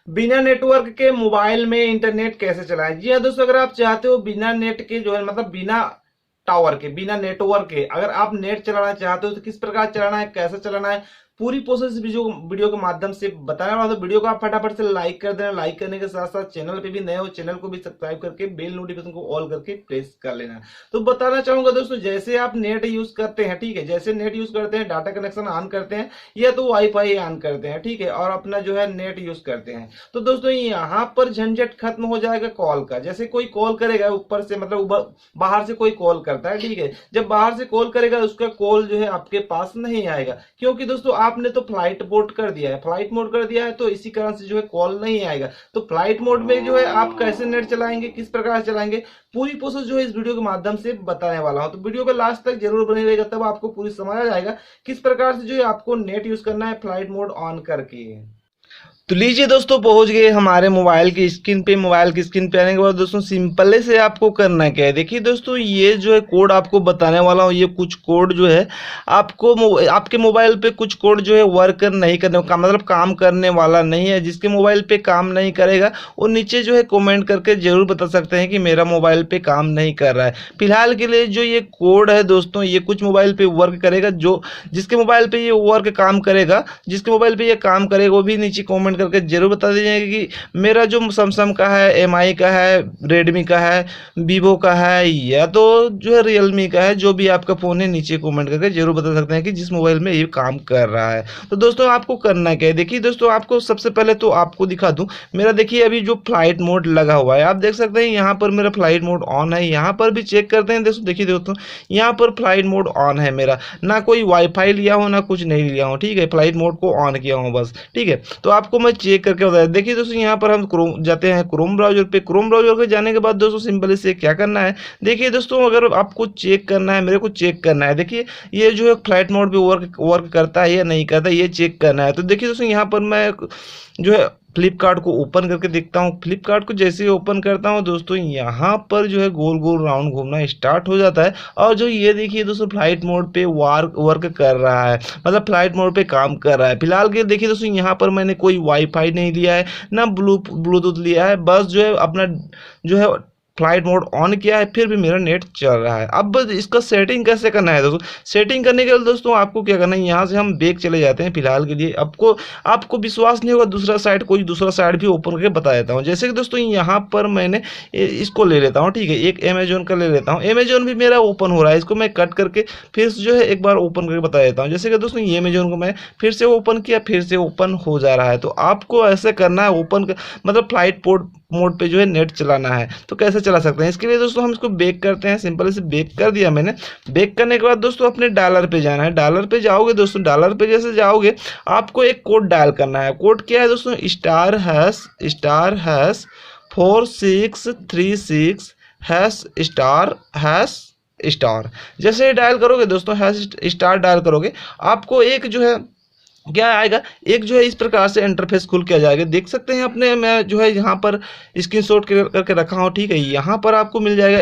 बिना नेटवर्क के मोबाइल में इंटरनेट कैसे चलाएं। जी हाँ दोस्तों, अगर आप चाहते हो बिना नेट के जो है मतलब बिना टावर के बिना नेटवर्क के अगर आप नेट चलाना चाहते हो तो किस प्रकार चलाना है, कैसे चलाना है, पूरी प्रोसेस वीडियो के माध्यम से बताने वाला। तो वीडियो को आप फटाफट से लाइक कर देना। लाइक करने के साथ साथ चैनल पे भी नए हो, चैनल को भी सब्सक्राइब करके बेल नोटिफिकेशन को ऑल करके प्रेस कर लेना। तो बताना चाहूंगा दोस्तों, जैसे आप नेट यूज करते हैं, ठीक है, जैसे नेट यूज करते हैं, डाटा कनेक्शन ऑन करते हैं या तो वाईफाई ऑन करते हैं, ठीक है, और अपना जो है नेट यूज करते हैं, तो दोस्तों यहाँ पर झंझट खत्म हो जाएगा कॉल का। जैसे कोई कॉल करेगा ऊपर से, मतलब बाहर से कोई कॉल करता है, ठीक है, जब बाहर से कॉल करेगा उसका कॉल जो है आपके पास नहीं आएगा, क्योंकि दोस्तों आपने तो फ्लाइट मोड कर दिया है, फ्लाइट मोड कर दिया है, तो इसी कारण से जो है कॉल नहीं आएगा। तो फ्लाइट मोड में जो है आप कैसे नेट चलाएंगे, किस प्रकार चलाएंगे, पूरी प्रोसेस जो है इस वीडियो के माध्यम से बताने वाला हूं। तो वीडियो को लास्ट तक जरूर बने रहेगा, तब आपको पूरी समझ आ जाएगा किस प्रकार से जो है आपको नेट यूज करना है फ्लाइट मोड ऑन करके। तो लीजिए दोस्तों, पहुंच गए हमारे मोबाइल की स्क्रीन पे। मोबाइल की स्क्रीन पे आने के बाद दोस्तों सिंपल से आपको करना क्या है, देखिए दोस्तों, ये जो है कोड आपको बताने वाला हूँ। ये कुछ कोड जो है आपको आपके मोबाइल पे कुछ कोड जो है वर्क नहीं करने का मतलब काम करने वाला नहीं है। जिसके मोबाइल पे काम नहीं करेगा वो नीचे जो है कमेंट करके जरूर बता सकते हैं कि मेरा मोबाइल पे काम नहीं कर रहा है। फिलहाल के लिए जो ये कोड है दोस्तों, ये कुछ मोबाइल पे वर्क करेगा। जो जिसके मोबाइल पे ये वर्क काम करेगा, जिसके मोबाइल पे ये काम करेगा, वो भी नीचे कमेंट करके जरूर बता दीजिएगा कि मेरा जो सैमसंग का है, एमआई का है, रेडमी का है, वीवो का है, या तो जो है रियलमी का है, जो भी आपका फ़ोन है नीचे कमेंट करके जरूर बता सकते हैं कि जिस मोबाइल में ये काम कर रहा है। तो दोस्तों आपको करना क्या है, देखिए दोस्तों, आपको सबसे पहले तो आपको दिखा दूं, मेरा देखिए अभी जो फ्लाइट मोड लगा हुआ है, आप देख सकते हैं यहाँ पर मेरा फ्लाइट मोड ऑन है। यहाँ पर भी चेक करते हैं दोस्तों, देखिए दोस्तों यहाँ पर फ्लाइट मोड ऑन है मेरा, ना कोई वाईफाई लिया हो ना कुछ नहीं लिया हो, ठीक है, फ्लाइट मोड को ऑन किया हूँ बस, ठीक है। तो आपको मैं चेक करके बताया। देखिए दोस्तों, यहाँ पर हम क्रोम जाते हैं, क्रोम ब्राउजर पे। क्रोम ब्राउजर पे जाने के बाद दोस्तों सिंपल से क्या करना है, देखिए दोस्तों, अगर आपको चेक करना है, मेरे को चेक करना है, देखिए ये जो है फ्लाइट मोड पे वर्क करता है या नहीं करता, ये चेक करना है। तो देखिए दोस्तों, यहाँ पर मैं जो है फ्लिपकार्ट को ओपन करके देखता हूँ। फ्लिपकार्ट को जैसे ही ओपन करता हूँ दोस्तों, यहाँ पर जो है गोल गोल राउंड घूमना स्टार्ट हो जाता है। और जो ये देखिए दोस्तों फ्लाइट मोड पे वर्क कर रहा है, मतलब फ्लाइट मोड पे काम कर रहा है। फिलहाल के देखिए दोस्तों, यहाँ पर मैंने कोई वाईफाई नहीं लिया है, ना ब्लूटूथ लिया है, बस जो है अपना जो है फ्लाइट मोड ऑन किया है, फिर भी मेरा नेट चल रहा है। अब इसका सेटिंग कैसे करना है दोस्तों, सेटिंग करने के लिए दोस्तों आपको क्या करना है, यहाँ से हम बैक चले जाते हैं। फिलहाल के लिए आपको विश्वास नहीं होगा, कोई दूसरा साइट भी ओपन करके बता देता हूँ। जैसे कि दोस्तों यहाँ पर मैंने इसको ले लेता हूँ, ठीक है, एक अमेजोन का ले लेता हूँ। अमेजोन भी मेरा ओपन हो रहा है, इसको मैं कट करके फिर से जो है एक बार ओपन करके बता देता हूँ। जैसे कि दोस्तों ये अमेजोन को मैं फिर से ओपन किया, फिर से ओपन हो जा रहा है। तो आपको ऐसे करना है, मतलब फ्लाइट मोड पे जो है नेट चलाना है। तो कैसे चला सकते हैं, इसके लिए दोस्तों हम इसको बेक करते हैं। सिंपल से बेक कर दिया मैंने। बेक करने के बाद दोस्तों अपने डॉलर पे जाना है। डॉलर पे जाओगे दोस्तों, डॉलर पे जैसे जाओगे आपको एक कोड डायल करना है। कोड क्या है दोस्तों, *#* 4636 #*#। जैसे ही डायल करोगे दोस्तों, # डायल करोगे, आपको एक जो है क्या आएगा, एक जो है इस प्रकार से इंटरफेस खुल के आ जाएगा। देख सकते हैं अपने, मैं जो है यहाँ पर स्क्रीनशॉट करके रखा हूँ, ठीक है। यहाँ पर आपको मिल जाएगा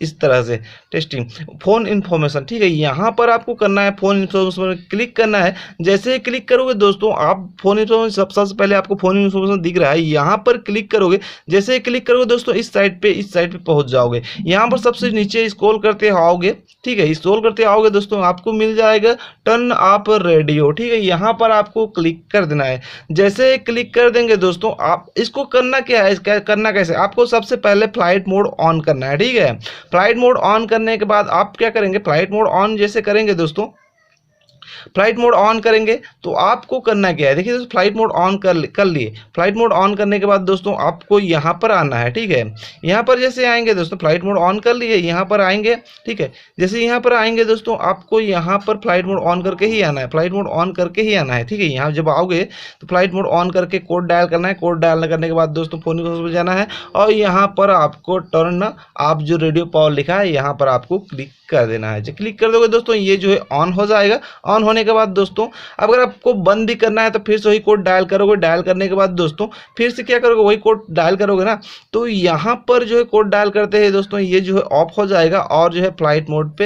इस तरह से टेस्टिंग फ़ोन इन्फॉर्मेशन, ठीक है। यहाँ पर आपको करना है फ़ोन इन्फॉर्मेशन क्लिक करना है। जैसे ही क्लिक करोगे दोस्तों, आप फ़ोन इन्फॉर्मेशन सबसे पहले आपको फ़ोन इन्फॉर्मेशन दिख रहा है, यहाँ पर क्लिक करोगे। जैसे ही क्लिक करोगे दोस्तों, इस साइड पे पहुँच जाओगे। यहाँ पर सबसे नीचे स्क्रॉल करते आओगे, ठीक है, स्क्रॉल करते आओगे दोस्तों, आपको मिल जाएगा टर्न ऑफ रेडियो, ठीक है। यहाँ पर आपको क्लिक कर देना है। जैसे क्लिक कर देंगे दोस्तों, आप इसको करना क्या है, करना कैसे, आपको सबसे पहले फ्लाइट मोड ऑन करना है, ठीक है। फ्लाइट मोड ऑन करने के बाद आप क्या करेंगे, फ्लाइट मोड ऑन जैसे करेंगे दोस्तों, फ्लाइट मोड ऑन करेंगे तो आपको करना क्या है, देखिए दोस्तों, फ्लाइट मोड ऑन कर लिए। फ्लाइट मोड ऑन करने के बाद दोस्तों आपको यहाँ पर आना है, ठीक है। यहाँ पर जैसे आएंगे दोस्तों, फ्लाइट मोड ऑन कर लिए, यहाँ पर आएंगे, ठीक है। जैसे यहाँ पर आएंगे दोस्तों, आपको यहाँ पर फ्लाइट मोड ऑन करके ही आना है, फ्लाइट मोड ऑन करके ही आना है, ठीक है। यहाँ जब आओगे तो फ्लाइट मोड ऑन करके कोड डायल करना है। कोड डायल करने के बाद दोस्तों फोन पर जाना है और यहाँ पर आपको टर्न आप जो रेडियो पावर लिखा है, यहाँ पर आपको क्लिक कर देना है। जब क्लिक कर दोगे दोस्तों, ये जो है ऑन हो जाएगा। ऑन होने के बाद दोस्तों, अगर आपको बंद भी करना है तो फिर से वही कोड डायल करोगे। डायल करने के बाद दोस्तों फिर से क्या करोगे, वही कोड डायल करोगे ना, तो यहाँ पर जो है कोड डायल करते हैं दोस्तों, ये जो है ऑफ हो जाएगा और जो है फ्लाइट मोड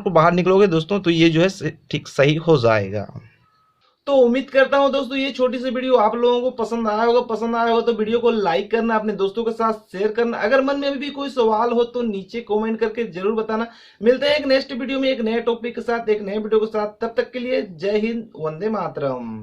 को बाहर निकलोगे दोस्तों, तो ये जो है ठीक सही हो जाएगा। तो उम्मीद करता हूं दोस्तों ये छोटी सी वीडियो आप लोगों को पसंद आया होगा। पसंद आया होगा तो वीडियो को लाइक करना, अपने दोस्तों के साथ शेयर करना। अगर मन में अभी भी कोई सवाल हो तो नीचे कमेंट करके जरूर बताना। मिलते हैं एक नेक्स्ट वीडियो में एक नए टॉपिक के साथ, एक नए वीडियो के साथ। तब तक के लिए जय हिंद, वंदे मातरम।